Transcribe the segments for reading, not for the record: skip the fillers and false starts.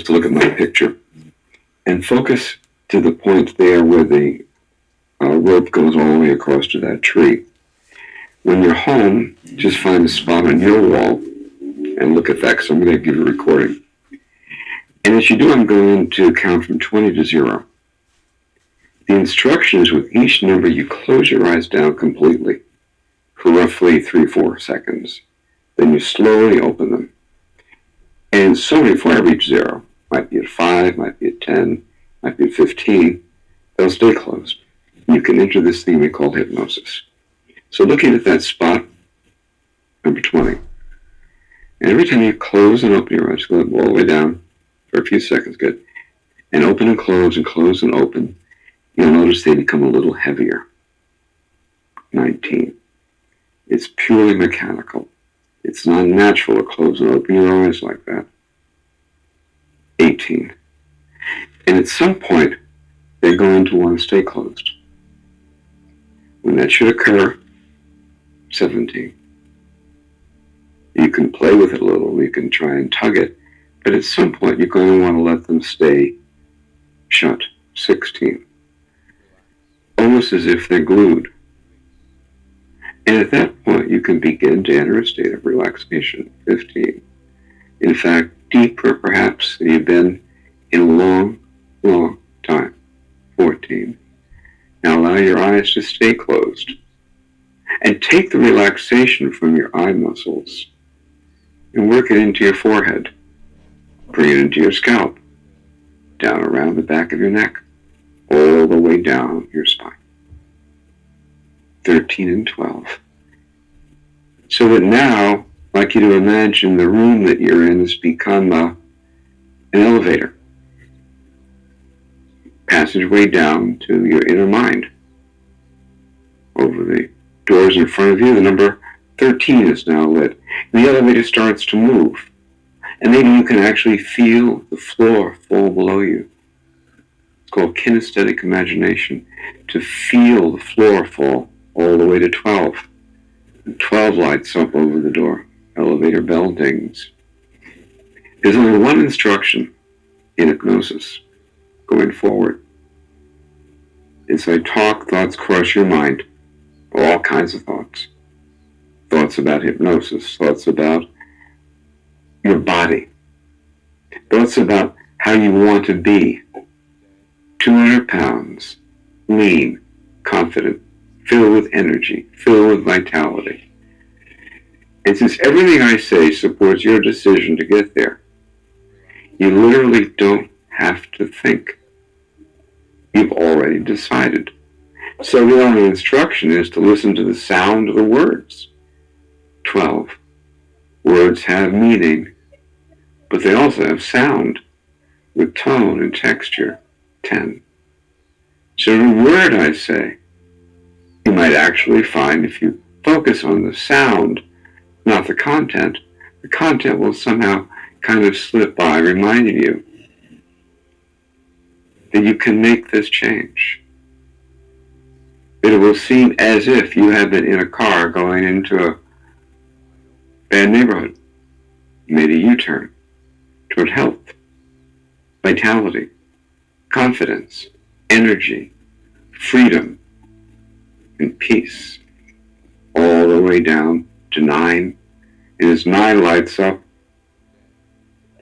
to look at my picture and focus to the point there where the rope goes all the way across to that tree. When you're home, just find a spot on your wall and look at that, because I'm going to give you a recording. And as you do, I'm going to count from 20 to 0. The instructions with each number, you close your eyes down completely for roughly 3-4 seconds. Then you slowly open them. And so before I reach 0, might be at 5, might be at 10, might be at 15, they'll stay closed. You can enter this thing we call hypnosis. So looking at that spot, number 20, and every time you close and open your eyes, go all the way down for a few seconds, good, and open and close and open, you'll notice they become a little heavier. 19. It's purely mechanical. It's not natural to close and open your eyes like that. 18. And at some point, they're going to want to stay closed. When that should occur, 17. You can play with it a little, you can try and tug it, but at some point you're going to want to let them stay shut. 16. Almost as if they're glued. And at that point you can begin to enter a state of relaxation. 15. In fact, deeper perhaps than you've been in a long, long time. 14. Now allow your eyes to stay closed and take the relaxation from your eye muscles and work it into your forehead. Bring it into your scalp, down around the back of your neck, all the way down your spine. 13 and 12. So that now, I'd like you to imagine the room that you're in has become an elevator. Passageway down to your inner mind. Over the doors in front of you, the number 13 is now lit. And the elevator starts to move. And maybe you can actually feel the floor fall below you. It's called kinesthetic imagination. To feel the floor fall all the way to 12. And 12 lights up over the door. Elevator bell dings. There's only one instruction in hypnosis going forward. As I talk, thoughts cross your mind. All kinds of thoughts. Thoughts about hypnosis. Thoughts about your body. Thoughts about how you want to be. 200 pounds, lean, confident, filled with energy, filled with vitality. And since everything I say supports your decision to get there, you literally don't have to think. You've already decided. So the only instruction is to listen to the sound of the words. 12. Words have meaning, but they also have sound with tone and texture. 10. So the word I say, you might actually find if you focus on the sound, not the content will somehow kind of slip by, reminding you that you can make this change. It will seem as if you have been in a car going into a bad neighborhood. You made a U-turn toward health, vitality, confidence, energy, freedom, and peace, all the way down to 9. And as 9 lights up,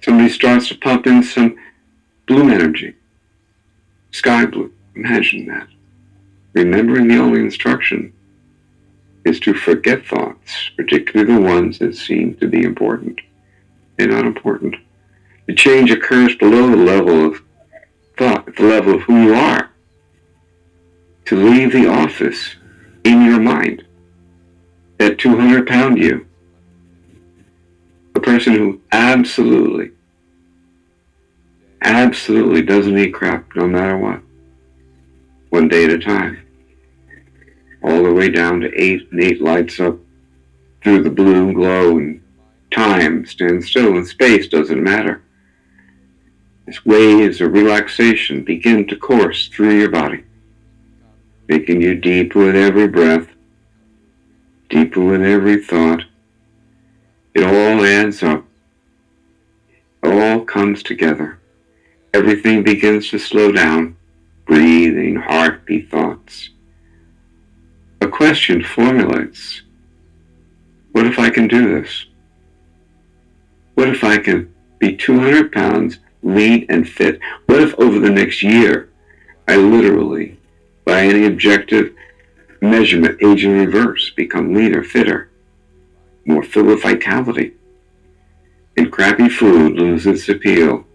somebody starts to pump in some blue energy, sky blue. Imagine that. Remembering the only instruction is to forget thoughts, particularly the ones that seem to be important. They're not important. The change occurs below the level of thought, at the level of who you are. To leave the office in your mind, that 200-pound you, a person who absolutely doesn't eat crap no matter what, one day at a time, all the way down to 8, and 8 lights up through the blue glow, and time stands still, and space doesn't matter. As waves of relaxation begin to course through your body, making you deeper with every breath, deeper with every thought. It all adds up. It all comes together. Everything begins to slow down. Breathing, heartbeat, thoughts. A question formulates. What if I can do this? What if I can be 200 pounds, lean and fit? What if over the next year, I literally, by any objective measurement, age in reverse, become leaner, fitter, more filled with vitality, and crappy food loses its appeal?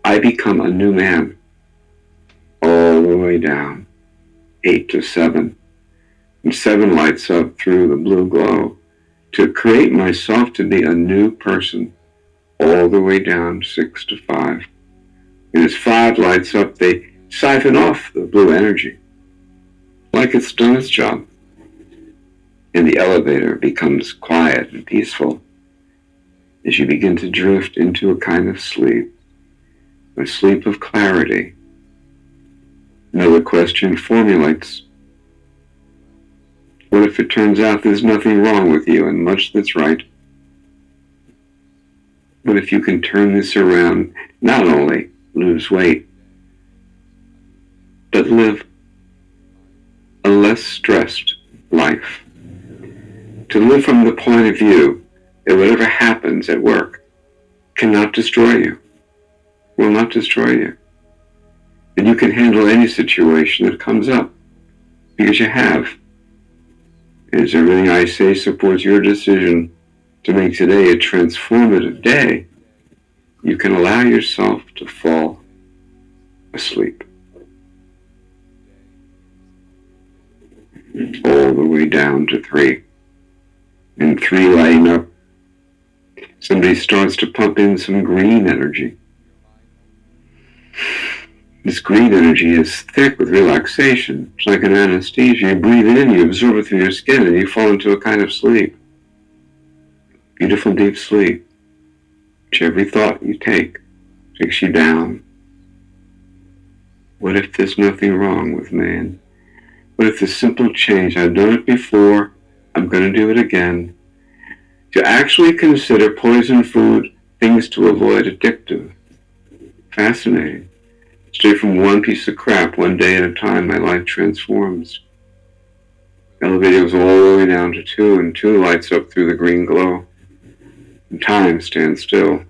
I become a new man, all the way down, 8 to 7, and 7 lights up through the blue glow, to create myself to be a new person, all the way down 6 to 5. And as 5 lights up, they siphon off the blue energy, like it's done its job. And the elevator becomes quiet and peaceful as you begin to drift into a kind of sleep, a sleep of clarity. Another question formulates. What if it turns out there's nothing wrong with you and much that's right? What if you can turn this around, not only lose weight, but live a less stressed life? To live from the point of view that whatever happens at work cannot destroy you, will not destroy you. And you can handle any situation that comes up because you have. As everything I say supports your decision to make today a transformative day, you can allow yourself to fall asleep. All the way down to 3. And 3 lighting up, somebody starts to pump in some green energy. This green energy is thick with relaxation. It's like an anesthesia. You breathe it in, you absorb it through your skin, and you fall into a kind of sleep. Beautiful deep sleep, which every thought you take takes you down. What if there's nothing wrong with man? What if the simple change, I've done it before, I'm going to do it again, to actually consider poison food things to avoid addictive? Fascinating. Stray from one piece of crap one day at a time, my life transforms. Elevator goes all the way down to 2, and 2 lights up through the green glow. And time stands still.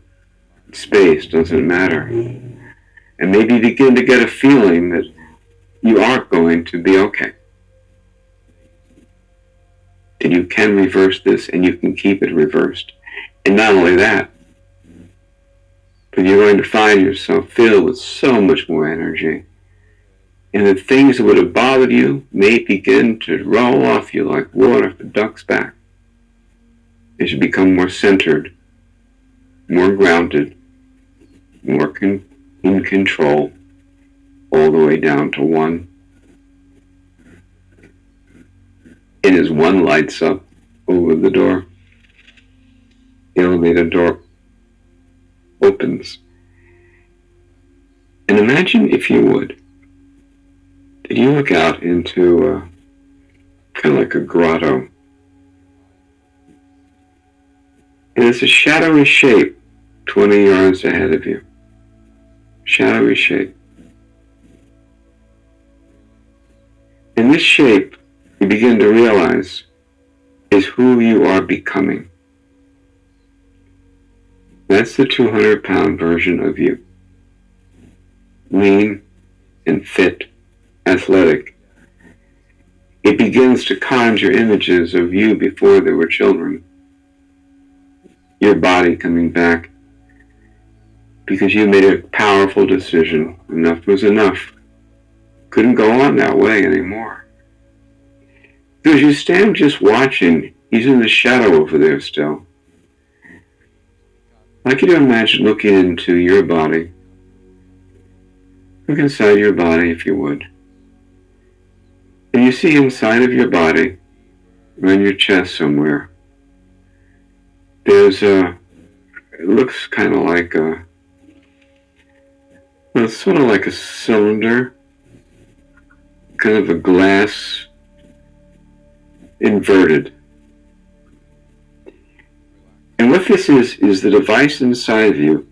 Space doesn't matter. And maybe you begin to get a feeling that you are going to be okay. That you can reverse this and you can keep it reversed. And not only that, but you're going to find yourself filled with so much more energy. And the things that would have bothered you may begin to roll off you like water off a duck's back as you become more centered, more grounded, more in control, all the way down to 1. And as 1 lights up over the door, the elevator door opens. And imagine, if you would, that you look out into kind of like a grotto. And it's a shadowy shape 20 yards ahead of you. Shadowy shape. And this shape, you begin to realize, is who you are becoming. That's the 200-pound version of you. Lean and fit, athletic. It begins to conjure images of you before there were children. Your body coming back because you made a powerful decision. Enough was enough. Couldn't go on that way anymore. Because you stand just watching, he's in the shadow over there still. I'd like you to imagine looking into your body. Look inside your body, if you would. And you see inside of your body, around your chest somewhere, there's it looks kind of like it's sort of like a cylinder, kind of a glass, inverted. And what this is the device inside of you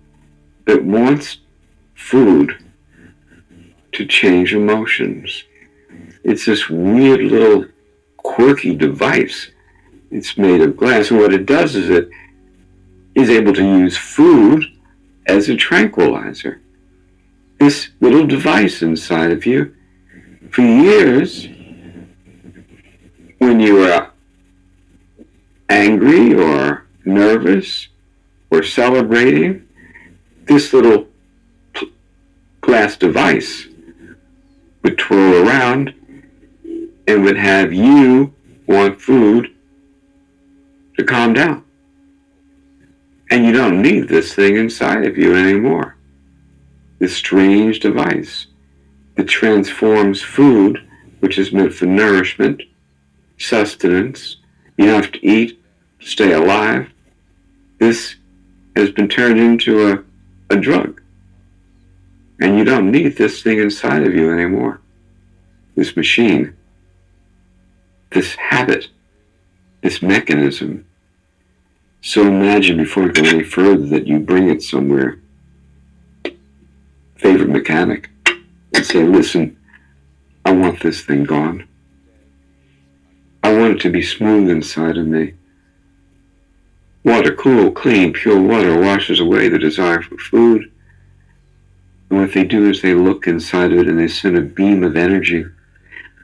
that wants food to change emotions. It's this weird little quirky device. It's made of glass, and what it does is it is able to use food as a tranquilizer. This little device inside of you, for years, when you were angry or nervous or celebrating, this little glass device would twirl around and would have you want food to calm down. And you don't need this thing inside of you anymore. This strange device that transforms food, which is meant for nourishment, sustenance, you have to eat to stay alive. This has been turned into a drug. And you don't need this thing inside of you anymore. This machine, this habit, this mechanism. So imagine, before we go any further, that you bring it somewhere, favorite mechanic, and say, listen, I want this thing gone. I want it to be smooth inside of me. Water, cool, clean, pure water washes away the desire for food. And what they do is they look inside of it and they send a beam of energy,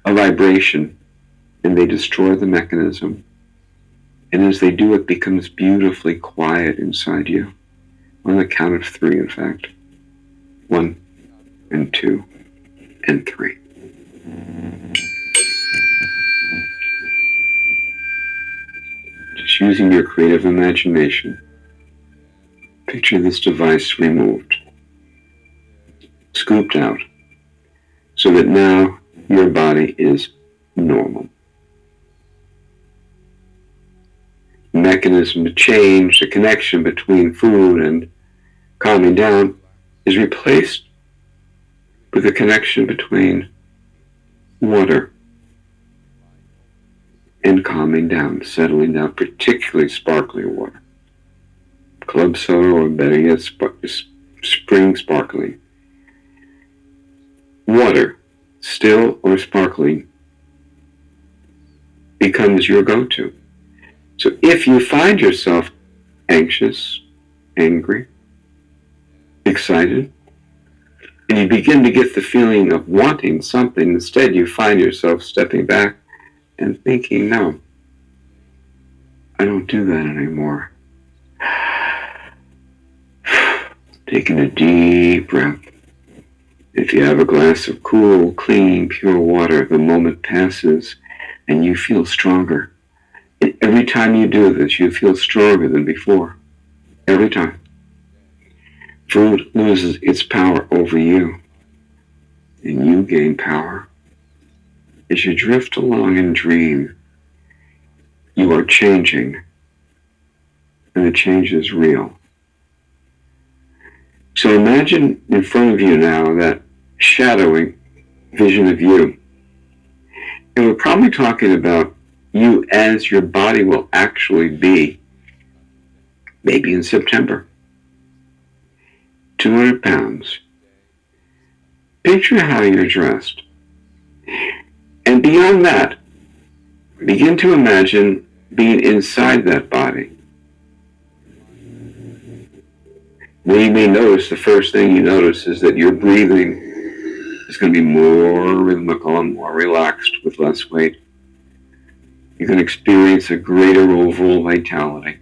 a vibration, and they destroy the mechanism. And as they do, it becomes beautifully quiet inside you. On the count of 3, in fact. 1 and 2 and 3. Just using your creative imagination, picture this device removed, scooped out, so that now your body is normal. Mechanism to change the connection between food and calming down is replaced with a connection between water and calming down, settling down, particularly sparkling water. Club soda, or better yet, spring sparkling. Water, still or sparkling, becomes your go-to. So if you find yourself anxious, angry, excited, and you begin to get the feeling of wanting something, instead you find yourself stepping back and thinking, no, I don't do that anymore. Taking a deep breath. If you have a glass of cool, clean, pure water, the moment passes and you feel stronger. And every time you do this, you feel stronger than before. Every time. Food loses its power over you, and you gain power. As you drift along and dream, you are changing, and the change is real. So imagine in front of you now that shadowing vision of you. And we're probably talking about you as your body will actually be, maybe in September. 200 pounds. Picture how you're dressed. And beyond that, begin to imagine being inside that body. Well, you may notice, the first thing you notice is that your breathing is going to be more rhythmical and more relaxed with less weight. You can experience a greater overall vitality.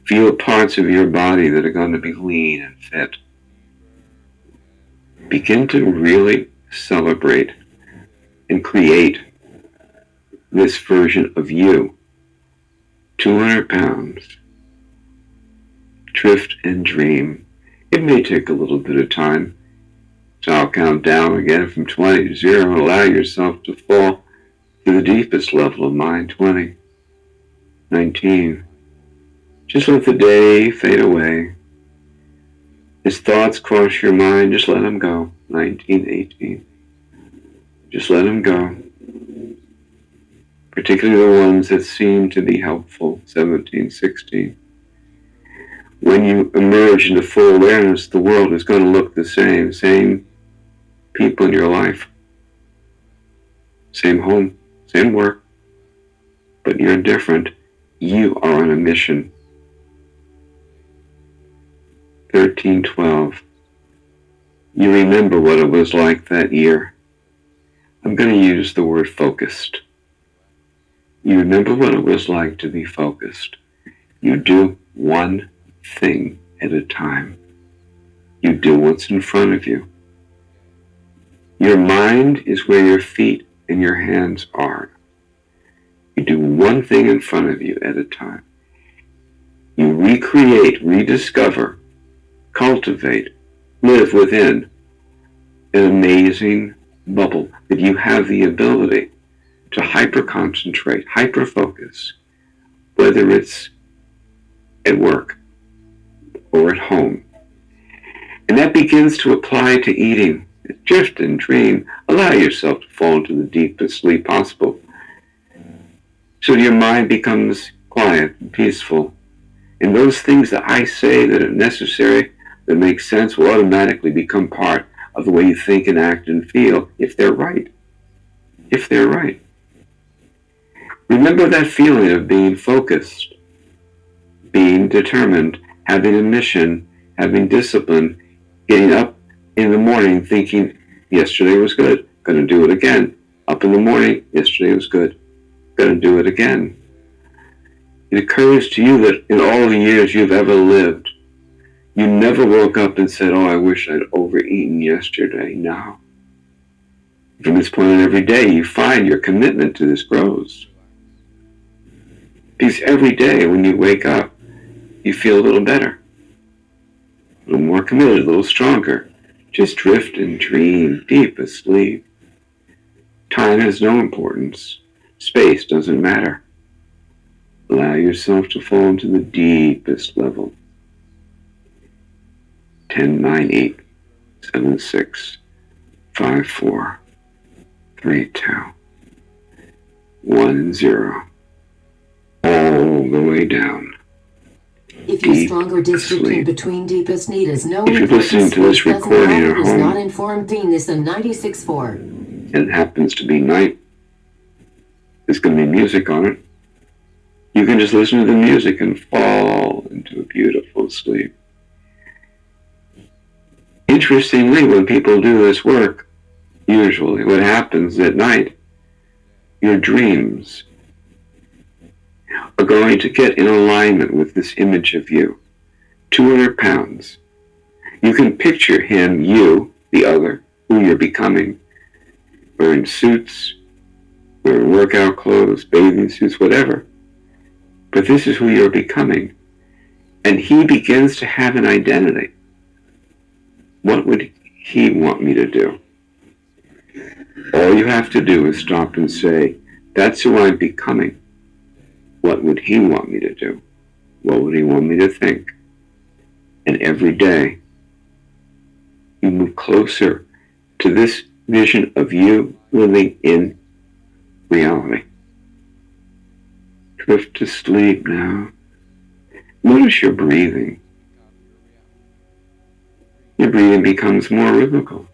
Feel parts of your body that are going to be lean and fit. Begin to really celebrate and create this version of you. 200 pounds. Drift and dream. It may take a little bit of time. So I'll count down again from 20 to 0 and allow yourself to fall to the deepest level of mind. 20, 19. Just let the day fade away. As thoughts cross your mind, just let them go. 19, 18. Just let them go. Particularly the ones that seem to be helpful. 17, 16. When you emerge into full awareness, the world is going to look the same. Same people in your life, same home, same work, but you're different. You are on a mission. 1312. You remember what it was like that year. I'm going to use the word focused. You remember what it was like to be focused. You do one thing at a time. You do what's in front of you. Your mind is where your feet and your hands are. You do one thing in front of you at a time. You recreate, rediscover, cultivate, live within an amazing bubble that you have the ability to hyper-concentrate, hyper-focus, whether it's at work or at home. And that begins to apply to eating. Drift and dream. Allow yourself to fall into the deepest sleep possible, so your mind becomes quiet and peaceful. And those things that I say that are necessary, that make sense, will automatically become part of the way you think and act and feel, if they're right. If they're right. Remember that feeling of being focused, being determined, having a mission, having discipline, getting up in the morning thinking, yesterday was good, gonna do it again. Up in the morning, yesterday was good, gonna do it again. It occurs to you that in all the years you've ever lived, you never woke up and said, oh, I wish I'd overeaten yesterday. No. From this point on, every day, you find your commitment to this grows. Because every day when you wake up, you feel a little better, a little more committed, a little stronger. Just drift and dream, deep asleep. Time has no importance. Space doesn't matter. Allow yourself to fall into the deepest level. 10, 9, 8, 7, 6, 5, 4, 3, 2, 1, 0. All the way down. If your stronger district in between deepest need is no if you're listening to this recording at home, not informed Venus and 96.4. And it happens to be night, there's going to be music on it. You can just listen to the music and fall into a beautiful sleep. Interestingly, when people do this work, usually what happens at night, your dreams are going to get in alignment with this image of you. 200 pounds. You can picture him, you, the other, who you're becoming, wearing suits, wearing workout clothes, bathing suits, whatever. But this is who you're becoming. And he begins to have an identity. What would he want me to do? All you have to do is stop and say, that's who I'm becoming. What would he want me to do? What would he want me to think? And every day, you move closer to this vision of you living in reality. Drift to sleep now. Notice your breathing. Your breathing becomes more rhythmical.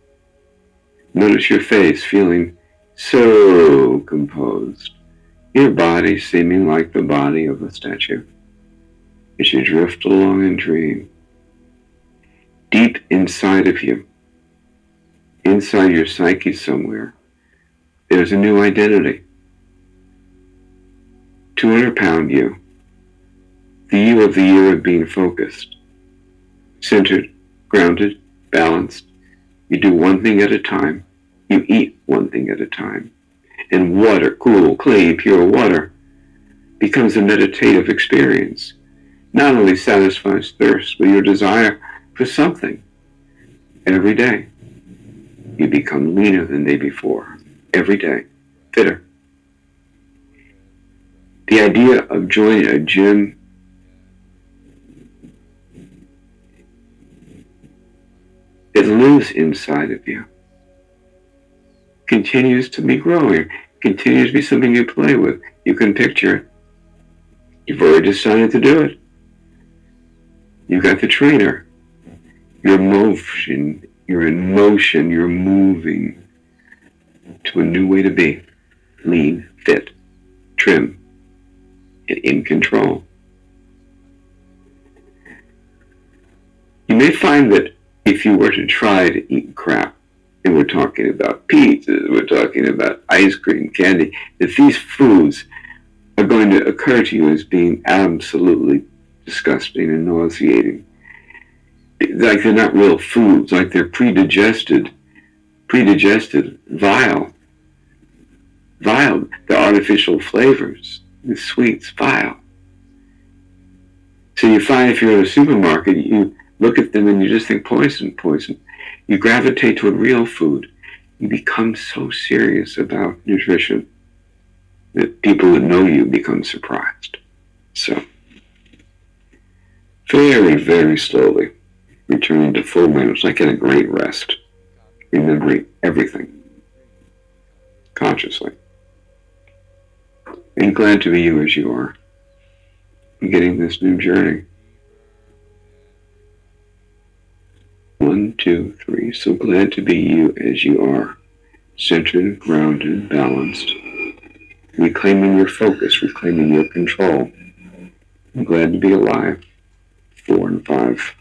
Notice your face feeling so composed. Your body seeming like the body of a statue as you drift along and dream. Deep inside of you, inside your psyche somewhere, there's a new identity. 200-pound you, the you of the year of being focused, centered, grounded, balanced. You do one thing at a time. You eat one thing at a time. And water, cool, clean, pure water, becomes a meditative experience. Not only satisfies thirst, but your desire for something. Every day, you become leaner than the day before. Every day, fitter. The idea of joining a gym that lives inside of you continues to be growing, continues to be something you play with. You can picture it. You've already decided to do it. You got the trainer. You're in motion, you're moving to a new way to be. Lean, fit, trim, and in control. You may find that if you were to try to eat crap, and we're talking about pizzas, we're talking about ice cream, candy, that these foods are going to occur to you as being absolutely disgusting and nauseating. Like they're not real foods, like they're predigested, vile, the artificial flavors, the sweets, vile. So you find if you're at a supermarket, you look at them and you just think poison, poison. You gravitate toward real food. You become so serious about nutrition that people that know you become surprised. So, very, very slowly, returning to full awareness, like in a great rest, remembering everything consciously. And glad to be you as you are, beginning this new journey. 1, 2, 3. So glad to be you as you are, centered, grounded, balanced, reclaiming your focus, reclaiming your control. I'm glad to be alive. 4 and 5.